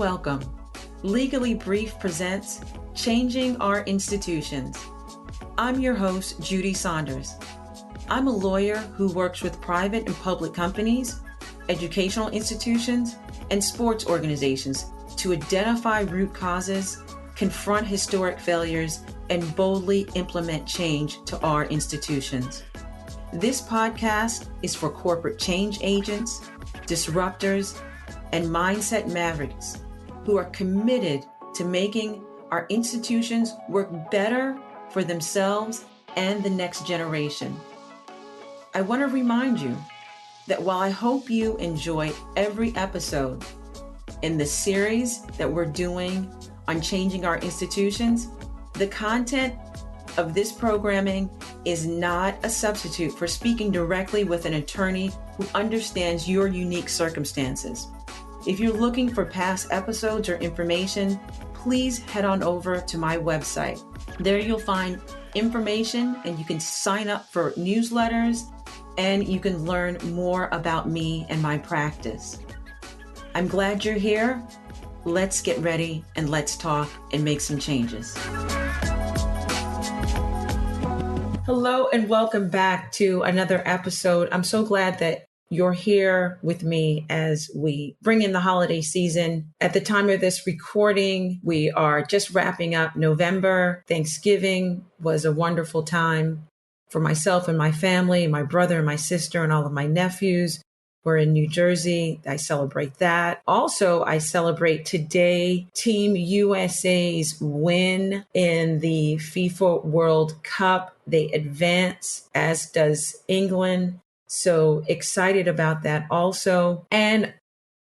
welcome. Legally Brief presents Changing Our Institutions. I'm your host, Judie Saunders. I'm a lawyer who works with private and public companies, educational institutions, and sports organizations to identify root causes, confront historic failures, and boldly implement change to our institutions. This podcast is for corporate change agents, disruptors, and mindset mavericks who are committed to making our institutions work better for themselves and the next generation. I want to remind you that while I hope you enjoy every episode in the series that we're doing on changing our institutions, the content of this programming is not a substitute for speaking directly with an attorney who understands your unique circumstances. If you're looking for past episodes or information, please head on over to my website. There you'll find information and you can sign up for newsletters and you can learn more about me and my practice. I'm glad you're here. Let's get ready and let's talk and make some changes. Hello and welcome back to another episode. I'm so glad that you're here with me as we bring in the holiday season. At the time of this recording, we are just wrapping up November. Thanksgiving was a wonderful time for myself and my family, my brother and my sister and all of my nephews. We're in New Jersey. I celebrate that. Also, I celebrate today Team USA's win in the FIFA World Cup. They advance, as does England. So excited about that also. And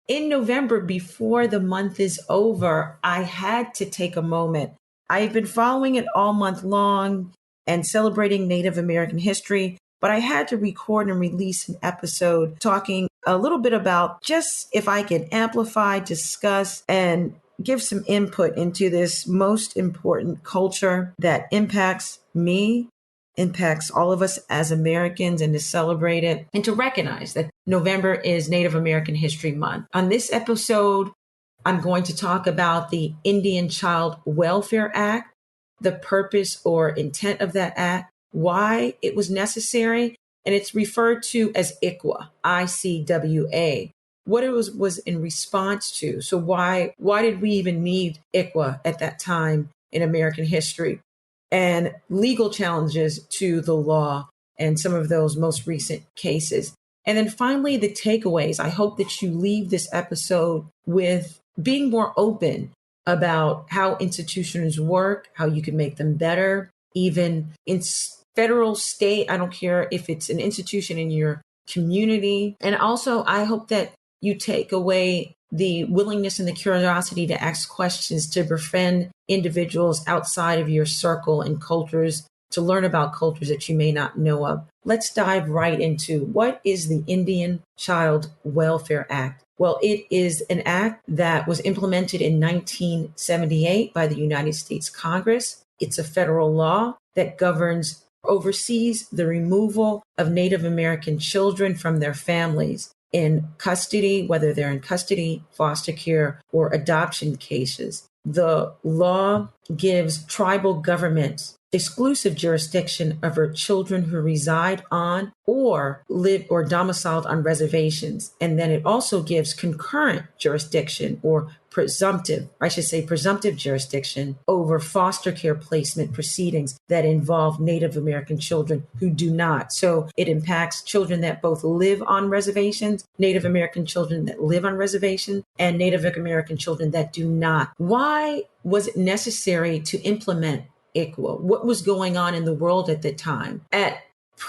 in November, before the month is over, I had to take a moment. I've been following it all month long and celebrating Native American history, but I had to record and release an episode talking a little bit about just if I can amplify, discuss, and give some input into this most important culture that impacts me, impacts all of us as Americans, and to celebrate it and to recognize that November is Native American History Month. On this episode, I'm going to talk about the Indian Child Welfare Act, the purpose or intent of that act, why it was necessary, and it's referred to as ICWA, ICWA, what it was in response to. So why did we even need ICWA at that time in American history? And legal challenges to the law and some of those most recent cases. And then finally, the takeaways. I hope that you leave this episode with being more open about how institutions work, how you can make them better, even in federal, state. I don't care if it's an institution in your community. And also, I hope that you take away the willingness and the curiosity to ask questions, to befriend individuals outside of your circle and cultures, to learn about cultures that you may not know of. Let's dive right into what is the Indian Child Welfare Act. Well, it is an act that was implemented in 1978 by the United States Congress. It's a federal law that oversees the removal of Native American children from their families in custody, whether they're in custody, foster care, or adoption cases. The law gives tribal governments exclusive jurisdiction over children who reside on or live or domiciled on reservations. And then it also gives concurrent jurisdiction or presumptive jurisdiction over foster care placement proceedings that involve Native American children who do not. So it impacts children that both live on reservations, Native American children that live on reservations, and Native American children that do not. Why was it necessary to implement ICWA? What was going on in the world at the time?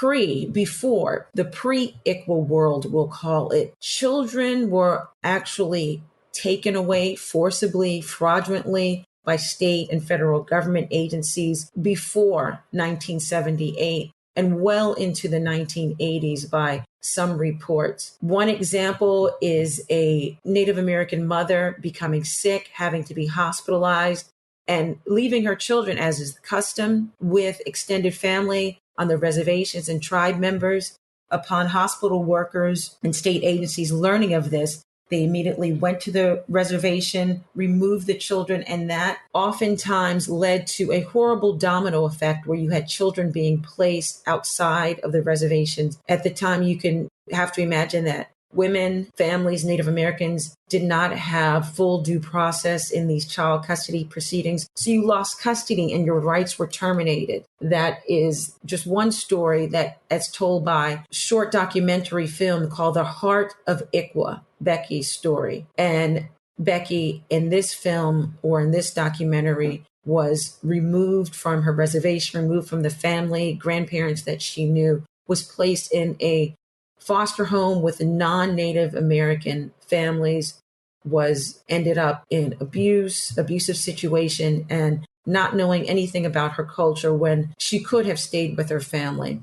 Before the pre-ICWA world, we'll call it, children were actually taken away forcibly, fraudulently by state and federal government agencies before 1978 and well into the 1980s by some reports. One example is a Native American mother becoming sick, having to be hospitalized, and leaving her children, as is the custom, with extended family on the reservations and tribe members. Upon hospital workers and state agencies learning of this, They immediately went to the reservation, removed the children, and that oftentimes led to a horrible domino effect where you had children being placed outside of the reservations. At the time, you can have to imagine that women, families, Native Americans did not have full due process in these child custody proceedings. So you lost custody and your rights were terminated. That is just one story that's told by a short documentary film called The Heart of ICWA, Becky's story. And Becky in this film or in this documentary was removed from her reservation, removed from the family, grandparents that she knew, was placed in a foster home with non-Native American families, ended up in abusive situation, and not knowing anything about her culture when she could have stayed with her family.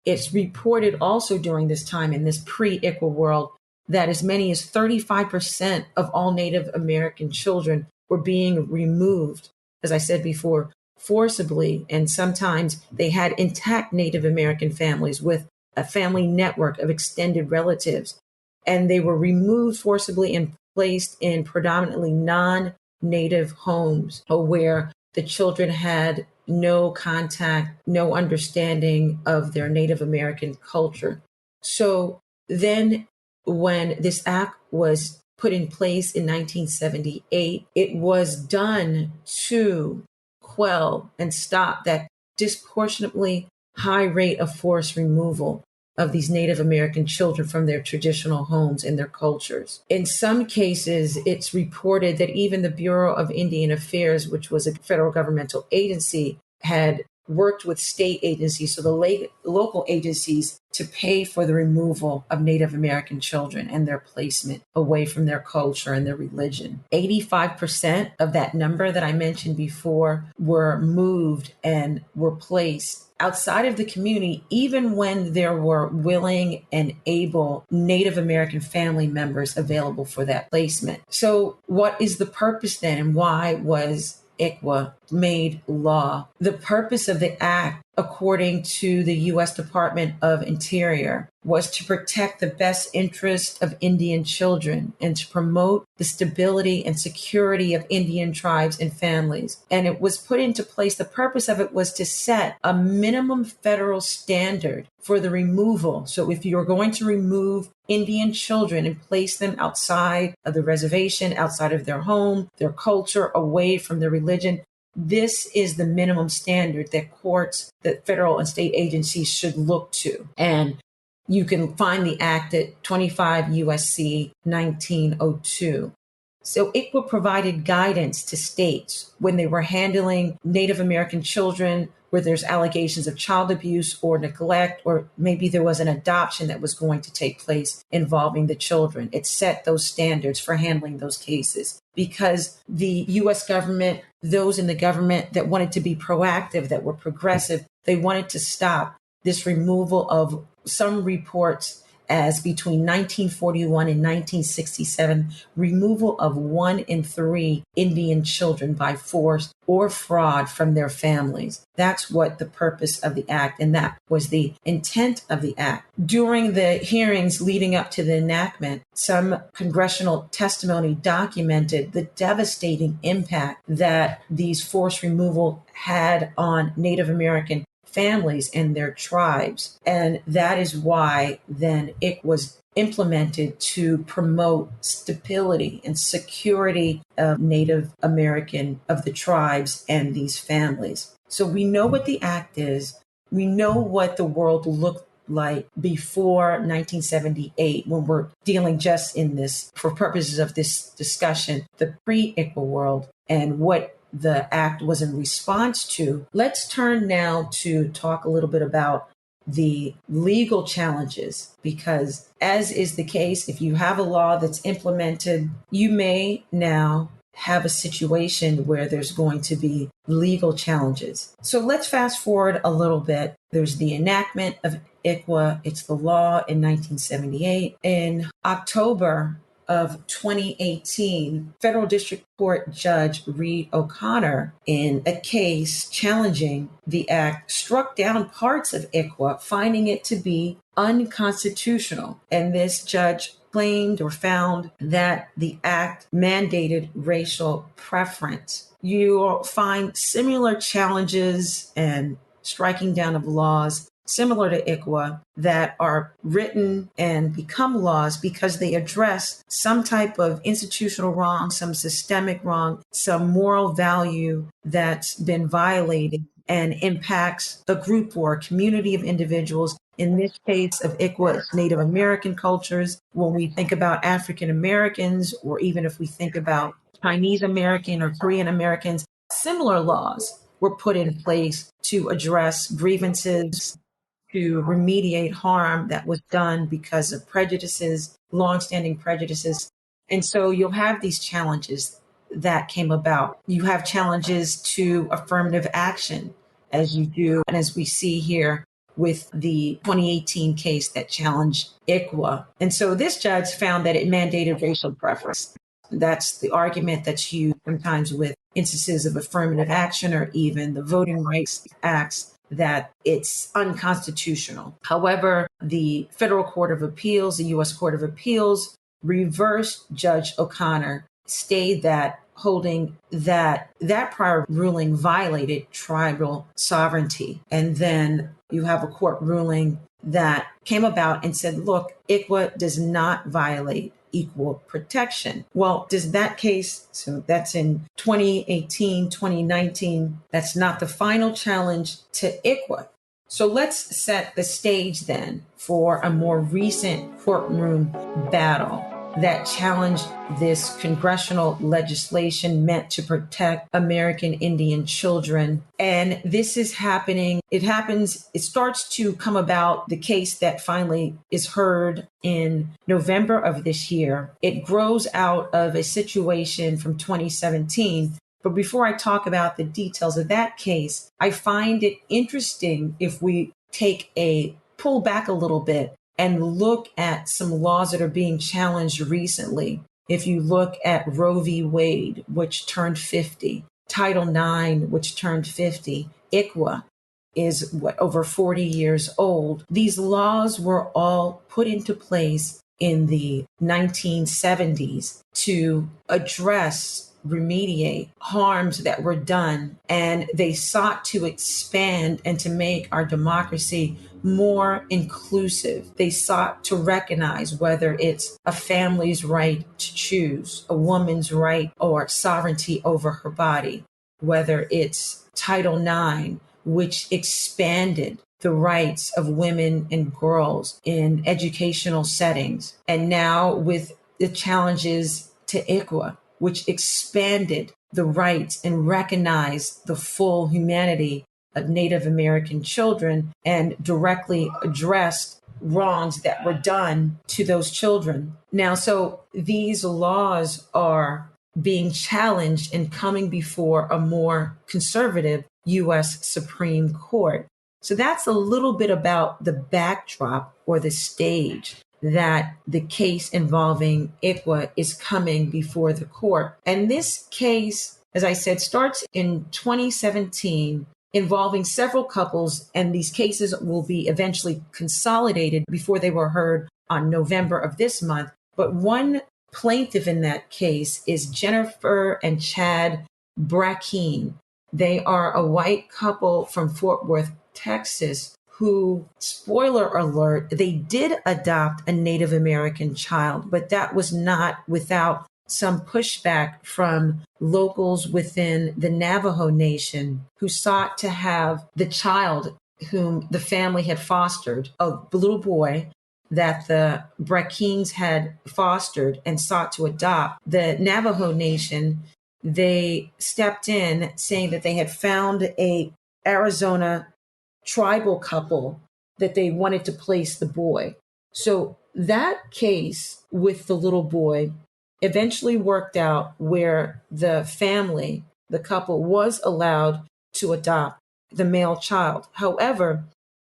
It's reported also during this time in this pre-ICWA world that as many as 35% of all Native American children were being removed, as I said before, forcibly, and sometimes they had intact Native American families with a family network of extended relatives, and they were removed forcibly and placed in predominantly non-Native homes where the children had no contact, no understanding of their Native American culture. So then when this act was put in place in 1978, it was done to quell and stop that disproportionately high rate of forced removal of these Native American children from their traditional homes and their cultures. In some cases, it's reported that even the Bureau of Indian Affairs, which was a federal governmental agency, had worked with state agencies, so the local agencies, to pay for the removal of Native American children and their placement away from their culture and their religion. 85% of that number that I mentioned before were moved and were placed outside of the community, even when there were willing and able Native American family members available for that placement. So what is the purpose then, and why was ICWA made law? The purpose of the act, according to the U.S. Department of Interior, was to protect the best interest of Indian children and to promote the stability and security of Indian tribes and families. And it was put into place. The purpose of it was to set a minimum federal standard for the removal. So if you're going to remove Indian children and place them outside of the reservation, outside of their home, their culture, away from their religion, this is the minimum standard that courts, that federal and state agencies should look to. And you can find the act at 25 USC 1902. So ICWA provided guidance to states when they were handling Native American children where there's allegations of child abuse or neglect, or maybe there was an adoption that was going to take place involving the children. It set those standards for handling those cases because the U.S. government, those in the government that wanted to be proactive, that were progressive, they wanted to stop this removal of some reports as between 1941 and 1967, removal of 1 in 3 Indian children by force or fraud from their families. That's what the purpose of the act, and that was the intent of the act. During the hearings leading up to the enactment, some congressional testimony documented the devastating impact that these forced removal had on Native American families and their tribes. And that is why then it was implemented to promote stability and security of Native American, of the tribes and these families. So we know what the act is. We know what the world looked like before 1978 when we're dealing just in this, for purposes of this discussion, the pre-ICWA world and what the act was in response to. Let's turn now to talk a little bit about the legal challenges, because as is the case, if you have a law that's implemented, you may now have a situation where there's going to be legal challenges. So let's fast forward a little bit. There's the enactment of ICWA. It's the law in 1978. In October of 2018, Federal District Court Judge Reed O'Connor, in a case challenging the act, struck down parts of ICWA, finding it to be unconstitutional. And this judge claimed or found that the act mandated racial preference. You'll find similar challenges and striking down of laws similar to ICWA that are written and become laws because they address some type of institutional wrong, some systemic wrong, some moral value that's been violated and impacts a group or a community of individuals. In this case of ICWA, it's Native American cultures. When we think about African Americans, or even if we think about Chinese American or Korean Americans, similar laws were put in place to address grievances, to remediate harm that was done because of prejudices, longstanding prejudices. And so you'll have these challenges that came about. You have challenges to affirmative action, as you do, and as we see here with the 2018 case that challenged ICWA. And so this judge found that it mandated racial preference. That's the argument that's used sometimes with instances of affirmative action or even the Voting Rights Acts, that it's unconstitutional. However, the Federal Court of Appeals, the U.S. Court of Appeals, reversed Judge O'Connor, stayed that, holding that that prior ruling violated tribal sovereignty. And then you have a court ruling that came about and said, look, ICWA does not violate equal protection. Well, does that case, so that's in 2018, 2019, that's not the final challenge to ICWA. So let's set the stage then for a more recent courtroom battle that challenged this congressional legislation meant to protect American Indian children. And this is happening. It starts to come about, the case that finally is heard in November of this year. It grows out of a situation from 2017. But before I talk about the details of that case, I find it interesting if we pull back a little bit and look at some laws that are being challenged recently. If you look at Roe v. Wade, which turned 50, Title IX, which turned 50, ICWA is over 40 years old. These laws were all put into place in the 1970s to address, remediate harms that were done, and they sought to expand and to make our democracy more inclusive. They sought to recognize whether it's a family's right to choose, a woman's right or sovereignty over her body, whether it's Title IX, which expanded the rights of women and girls in educational settings, and now with the challenges to ICWA, which expanded the rights and recognized the full humanity of Native American children and directly addressed wrongs that were done to those children. Now, so these laws are being challenged and coming before a more conservative U.S. Supreme Court. So that's a little bit about the backdrop or the stage that the case involving ICWA is coming before the court. And this case, as I said, starts in 2017, involving several couples, and these cases will be eventually consolidated before they were heard on November of this month. But one plaintiff in that case is Jennifer and Chad Brackeen. They are a white couple from Fort Worth, Texas, who, spoiler alert, they did adopt a Native American child, but that was not without some pushback from locals within the Navajo Nation who sought to have the child whom the family had fostered, a little boy that the Brackeens had fostered and sought to adopt. The Navajo Nation, they stepped in saying that they had found a Arizona tribal couple that they wanted to place the boy. So that case with the little boy eventually worked out where the family, the couple, was allowed to adopt the male child. However,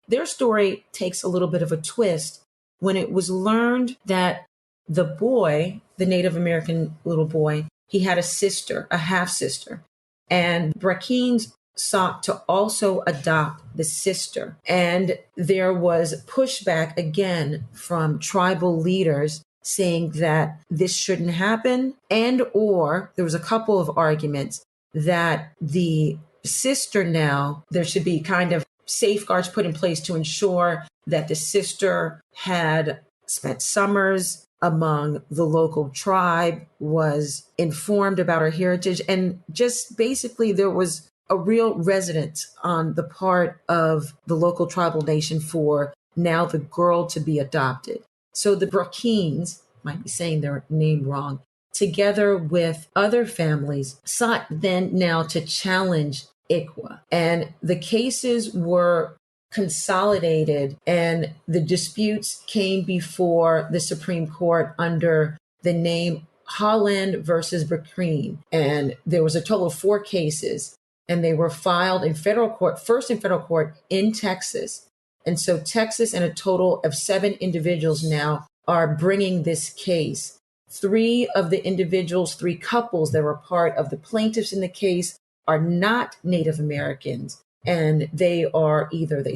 their story takes a little bit of a twist when it was learned that the boy, the Native American little boy, he had a sister, a half sister, and Brackeens sought to also adopt the sister. And there was pushback again from tribal leaders saying that this shouldn't happen, and or there was a couple of arguments that the sister, now there should be kind of safeguards put in place to ensure that the sister had spent summers among the local tribe, was informed about her heritage, and just basically there was a real residence on the part of the local tribal nation for now the girl to be adopted. So the Brakeens, might be saying their name wrong, together with other families, sought then now to challenge ICWA. And the cases were consolidated and the disputes came before the Supreme Court under the name Holland versus Bracreen. And there was a total of 4 cases, and they were filed in federal court, first in federal court in Texas. And so Texas and a total of 7 individuals now are bringing this case. 3 of the individuals, 3 couples that were part of the plaintiffs in the case, are not Native Americans. And they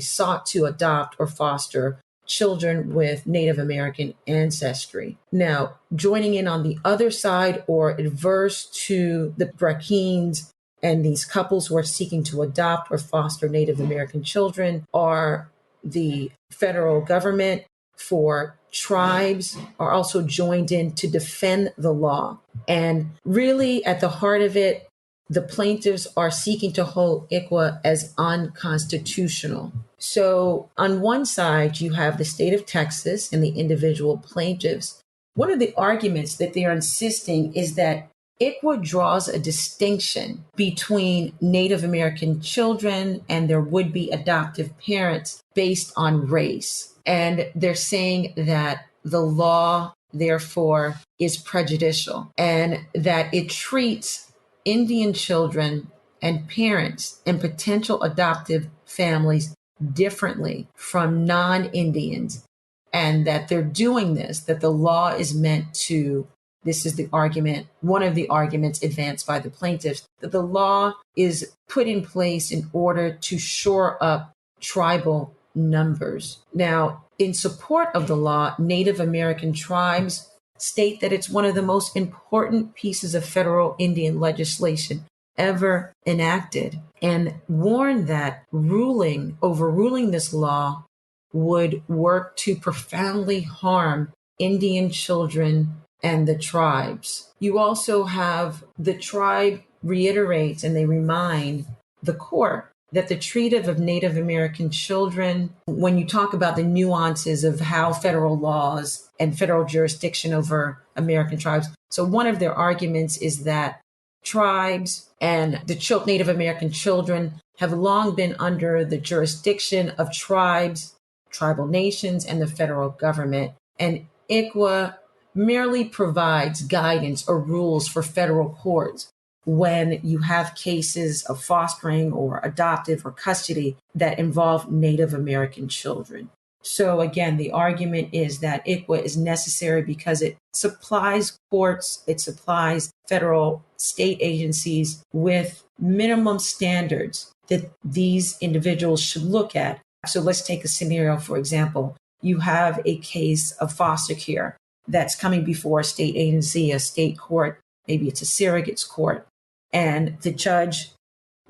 sought to adopt or foster children with Native American ancestry. Now, joining in on the other side or adverse to the Brakeens and these couples who are seeking to adopt or foster Native American children are the federal government. For tribes are also joined in to defend the law. And really at the heart of it, the plaintiffs are seeking to hold ICWA as unconstitutional. So on one side, you have the state of Texas and the individual plaintiffs. One of the arguments that they are insisting is that ICWA draws a distinction between Native American children and their would-be adoptive parents based on race. And they're saying that the law, therefore, is prejudicial and that it treats Indian children and parents and potential adoptive families differently from non-Indians, and that they're doing this, that the law is meant to, this is the argument, one of the arguments advanced by the plaintiffs, that the law is put in place in order to shore up tribal numbers. Now, in support of the law, Native American tribes state that it's one of the most important pieces of federal Indian legislation ever enacted, and warn that overruling this law would work to profoundly harm Indian children and the tribes. You also have the tribe reiterates and they remind the court that the treatment of Native American children, when you talk about the nuances of how federal laws and federal jurisdiction over American tribes. So one of their arguments is that tribes and the Native American children have long been under the jurisdiction of tribes, tribal nations, and the federal government. And ICWA merely provides guidance or rules for federal courts when you have cases of fostering or adoptive or custody that involve Native American children. So again, the argument is that ICWA is necessary because it supplies courts, it supplies federal state agencies with minimum standards that these individuals should look at. So let's take a scenario, for example, you have a case of foster care that's coming before a state agency, a state court, maybe it's a surrogate's court, and the judge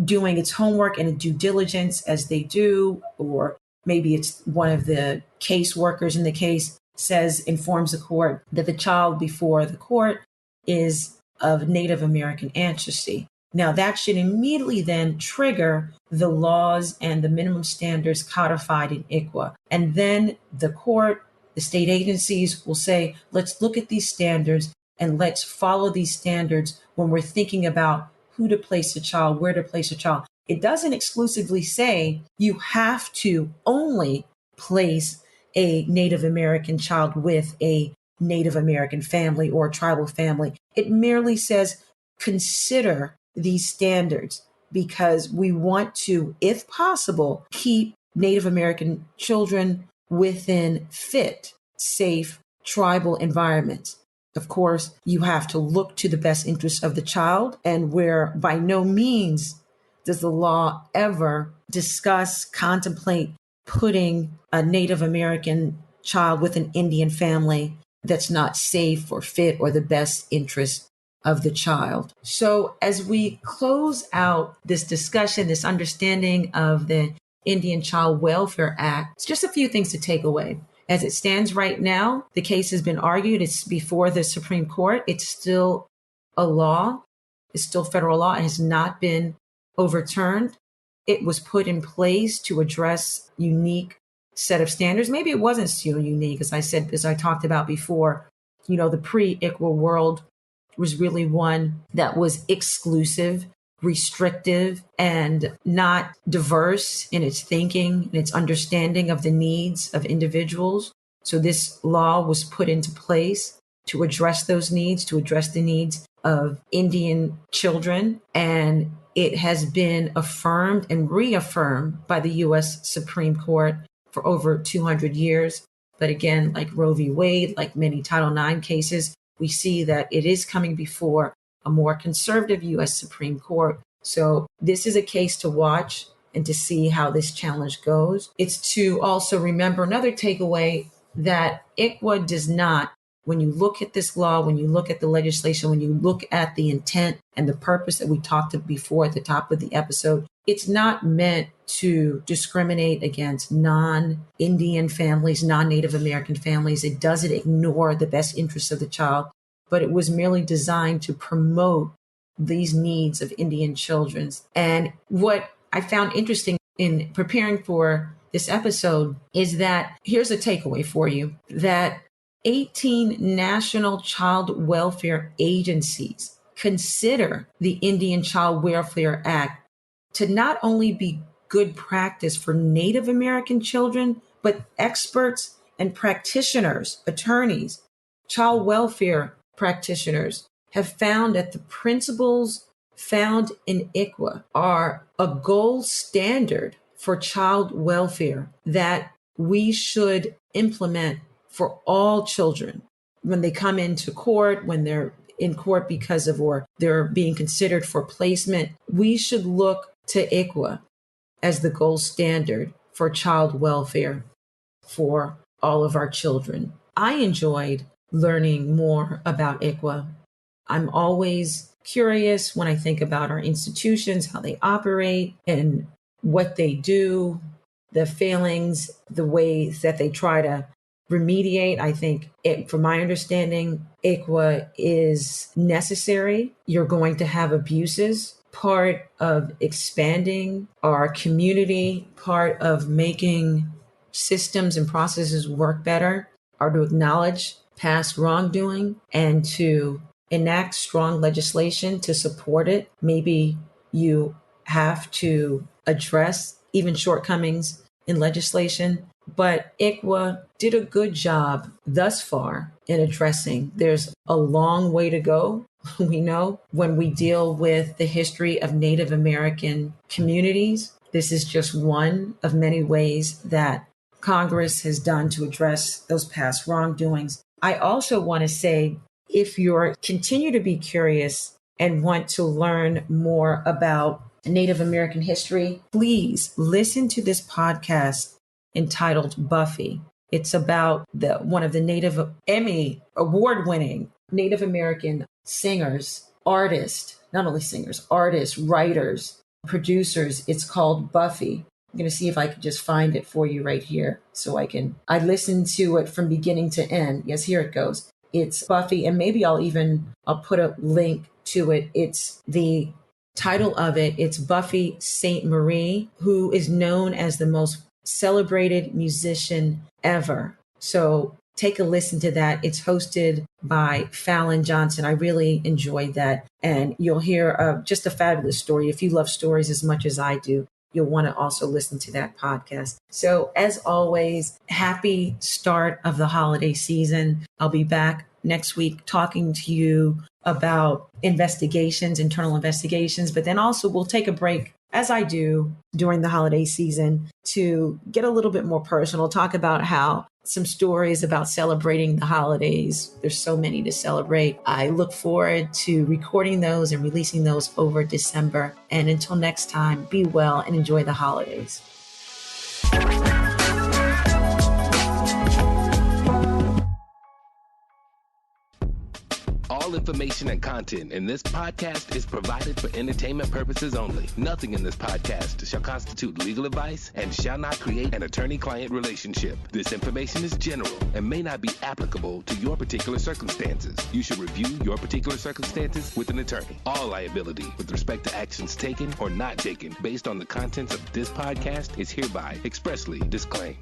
doing its homework and due diligence as they do, or maybe it's one of the case workers in the case informs the court that the child before the court is of Native American ancestry. Now that should immediately then trigger the laws and the minimum standards codified in ICWA. And then the court, the state agencies will say, let's look at these standards and let's follow these standards when we're thinking about who to place a child, where to place a child. It doesn't exclusively say you have to only place a Native American child with a Native American family or tribal family. It merely says consider these standards because we want to, if possible, keep Native American children within fit, safe, tribal environments. Of course, you have to look to the best interests of the child, and where by no means does the law ever discuss, contemplate putting a Native American child with an Indian family that's not safe or fit or the best interest of the child. So as we close out this discussion, this understanding of the Indian Child Welfare Act, it's just a few things to take away. As it stands right now, the case has been argued. It's before the Supreme Court. It's still a law. It's still federal law. It has not been overturned. It was put in place to address unique set of standards. Maybe it wasn't so unique, as I talked about before. The pre-ICWA world was really one that was exclusive, restrictive, and not diverse in its thinking and its understanding of the needs of individuals. So this law was put into place to address those needs, to address the needs of Indian children. And it has been affirmed and reaffirmed by the U.S. Supreme Court for over 200 years. But again, like Roe v. Wade, like many Title IX cases, we see that it is coming before a more conservative U.S. Supreme Court. So this is a case to watch and to see how this challenge goes. It's to also remember another takeaway that ICWA does not, when you look at this law, when you look at the legislation, when you look at the intent and the purpose that we talked about before at the top of the episode, it's not meant to discriminate against non-Indian families, non-Native American families. It doesn't ignore the best interests of the child, but it was merely designed to promote these needs of Indian children. And what I found interesting in preparing for this episode is that here's a takeaway for you, that 18 national child welfare agencies consider the Indian Child Welfare Act to not only be good practice for Native American children, but experts and practitioners, attorneys, child welfare practitioners have found that the principles found in ICWA are a gold standard for child welfare that we should implement for all children when they come into court, when they're in court because of or they're being considered for placement. We should look to ICWA as the gold standard for child welfare for all of our children. I enjoyed learning more about ICWA. I'm always curious when I think about our institutions, how they operate and what they do, the failings, the ways that they try to remediate. I think, from my understanding, ICWA is necessary. You're going to have abuses. Part of expanding our community, part of making systems and processes work better are to acknowledge past wrongdoing and to enact strong legislation to support it. Maybe you have to address even shortcomings in legislation, but ICWA did a good job thus far in addressing. There's a long way to go. We know when we deal with the history of Native American communities, this is just one of many ways that Congress has done to address those past wrongdoings. I also want to say, if you continue to be curious and want to learn more about Native American history, please listen to this podcast entitled Buffy. It's about one of the Native Emmy award-winning Native American singers, artists, not only singers, artists, writers, producers. It's called Buffy. I'm going to see if I can just find it for you right here I listened to it from beginning to end. Yes, here it goes. It's Buffy, and maybe I'll put a link to it. It's the title of it. It's Buffy St. Marie, who is known as the most celebrated musician ever. So take a listen to that. It's hosted by Fallon Johnson. I really enjoyed that. And you'll hear just a fabulous story. If you love stories as much as I do, you'll want to also listen to that podcast. So as always, happy start of the holiday season. I'll be back next week talking to you about investigations, internal investigations, but then also we'll take a break, as I do during the holiday season, to get a little bit more personal, talk about how some stories about celebrating the holidays. There's so many to celebrate. I look forward to recording those and releasing those over December. And until next time, be well and enjoy the holidays. All information and content in this podcast is provided for entertainment purposes only. Nothing in this podcast shall constitute legal advice and shall not create an attorney-client relationship. This information is general and may not be applicable to your particular circumstances. You should review your particular circumstances with an attorney. All liability with respect to actions taken or not taken based on the contents of this podcast is hereby expressly disclaimed.